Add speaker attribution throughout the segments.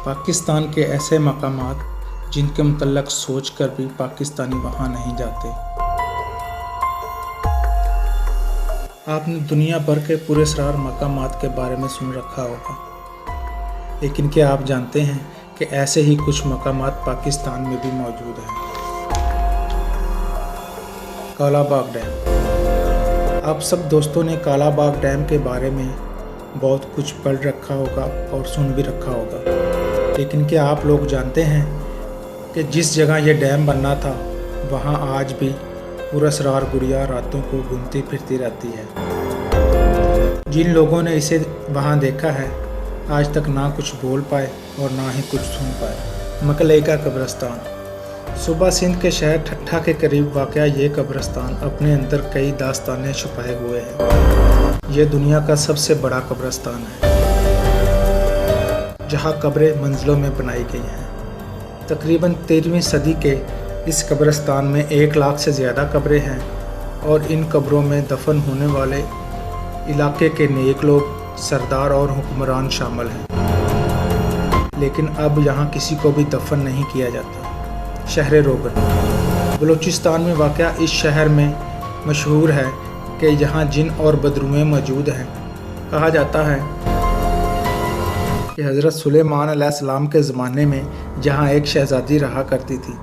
Speaker 1: पाकिस्तान के ऐसे मकामात जिनके मुतल्लक सोच कर भी पाकिस्तानी वहाँ नहीं जाते। आपने दुनिया भर के पुरअसरार मकामात के बारे में सुन रखा होगा, लेकिन क्या आप जानते हैं कि ऐसे ही कुछ मकामात पाकिस्तान में भी मौजूद हैं। काला बाग डैम। आप सब दोस्तों ने काला बाग डैम के बारे में बहुत कुछ पढ़ रखा होगा और सुन भी रखा होगा, लेकिन क्या आप लोग जानते हैं कि जिस जगह यह डैम बनना था वहाँ आज भी पुरअसरार गुड़िया रातों को घूमती फिरती रहती है। जिन लोगों ने इसे वहाँ देखा है आज तक ना कुछ बोल पाए और ना ही कुछ सुन पाए। मकले का कब्रिस्तान। सूबा सिंध के शहर ठट्ठा के करीब वाक़या ये कब्रिस्तान अपने अंदर कई दास्तानें छुपाए हुए हैं। यह दुनिया का सबसे बड़ा कब्रिस्तान है, जहाँ कब्रें मंजिलों में बनाई गई हैं। तकरीबन 13वीं सदी के इस कब्रिस्तान में 1 लाख से ज़्यादा कब्रें हैं और इन कब्रों में दफन होने वाले इलाके के नेक लोग, सरदार और हुक्मरान शामिल हैं। लेकिन अब यहाँ किसी को भी दफन नहीं किया जाता। शहर रोगन। बलूचिस्तान में वाक़या इस शहर में मशहूर है कि यहाँ जिन और बदरूएँ मौजूद हैं। कहा जाता है कि हज़रत सुलेमान अलैहिस्सलाम के ज़माने में जहाँ एक शहज़ादी रहा करती थी,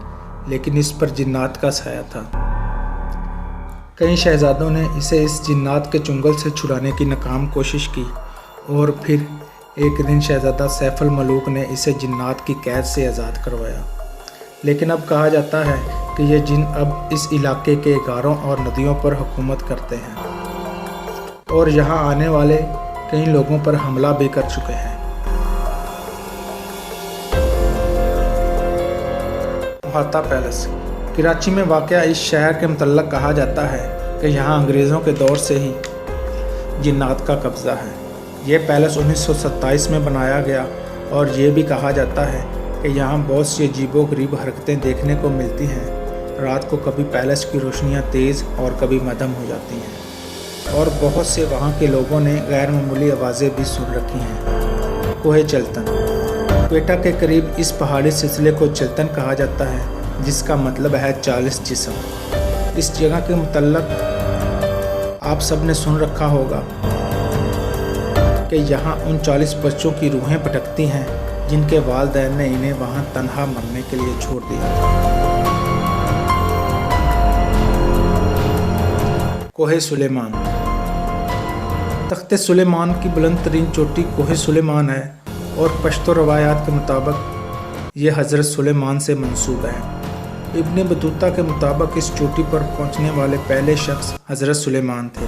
Speaker 1: लेकिन इस पर जिन्नात का साया था। कई शहज़ादों ने इसे इस जिन्नात के चुंगल से छुड़ाने की नाकाम कोशिश की और फिर एक दिन शहज़ादा सैफुल मलूक ने इसे जिन्नात की कैद से आज़ाद करवाया। लेकिन अब कहा जाता है कि ये जिन अब इस इलाके के गारों और नदियों पर हुकूमत करते हैं और यहाँ आने वाले कई लोगों पर हमला भी कर चुके हैं। अहाता पैलेस। कराची में वाक़या इस शहर के मुतल्लक कहा जाता है कि यहाँ अंग्रेज़ों के दौर से ही जिन्नात का कब्ज़ा है। ये पैलेस 1927 में बनाया गया और ये भी कहा जाता है कि यहाँ बहुत सी अजीबो-गरीब हरकतें देखने को मिलती हैं। रात को कभी पैलेस की रोशनियाँ तेज़ और कभी मद्धम हो जाती हैं और बहुत से वहाँ के लोगों ने गैर मामूली आवाज़ें भी सुन रखी हैं। कोहे चल्तन। क्वेटा के करीब इस पहाड़ी सिलसिले को चल्तन कहा जाता है, जिसका मतलब है 40 जिस्म। इस जगह के मुतल्लक आप सब ने सुन रखा होगा कि यहाँ उन 40 बच्चों की रूहें भटकती हैं जिनके वालिदैन ने इन्हें वहाँ तन्हा मरने के लिए छोड़ दिया। कोहे सुलेमान। तख्ते सुलेमान की बुलंद तरीन चोटी कोहे सुलेमान है और पश्तो रवायात के मुताबिक ये हज़रत सुलेमान से मंसूब है। इब्न बतूता के मुताबिक इस चोटी पर पहुँचने वाले पहले शख्स हज़रत सुलेमान थे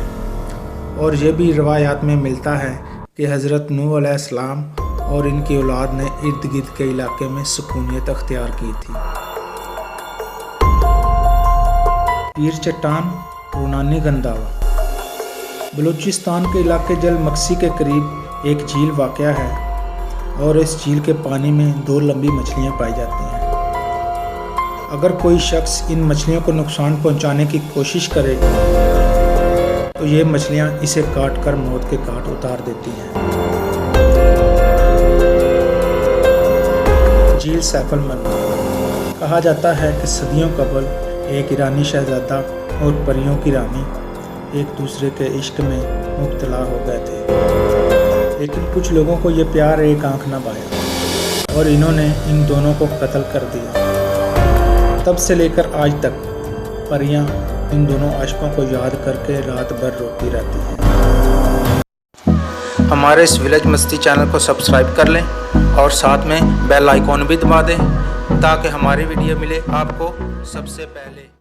Speaker 1: और ये भी रवायात में मिलता है कि हज़रत नूह अलैहिस्सलाम और इनकी औलाद ने इर्द गिर्द के इलाके में सुकूनियत अख्तियार की थी। पीर चट्टान रूनानी गंदावा। बलूचिस्तान के इलाके जल मक्सी के करीब एक झील वाक़या है और इस झील के पानी में 2 लंबी मछलियाँ पाई जाती हैं। अगर कोई शख्स इन मछलियों को नुकसान पहुँचाने की कोशिश करे तो ये मछलियाँ इसे काट कर मौत के घाट उतार देती हैं। झील सैफुल मलूक। कहा जाता है कि सदियों कबल एक ईरानी शहजादा और परियों की रानी एक दूसरे के इश्क में मुब्तला हो गए थे, लेकिन कुछ लोगों को ये प्यार एक आंख न भाया और इन्होंने इन दोनों को कत्ल कर दिया। तब से लेकर आज तक परियां इन दोनों आशिकों को याद करके रात भर रोती रहती हैं। हमारे इस विलेज मस्ती चैनल को सब्सक्राइब कर लें और साथ में बेल आइकॉन भी दबा दें ताकि हमारी वीडियो मिले आपको सबसे पहले।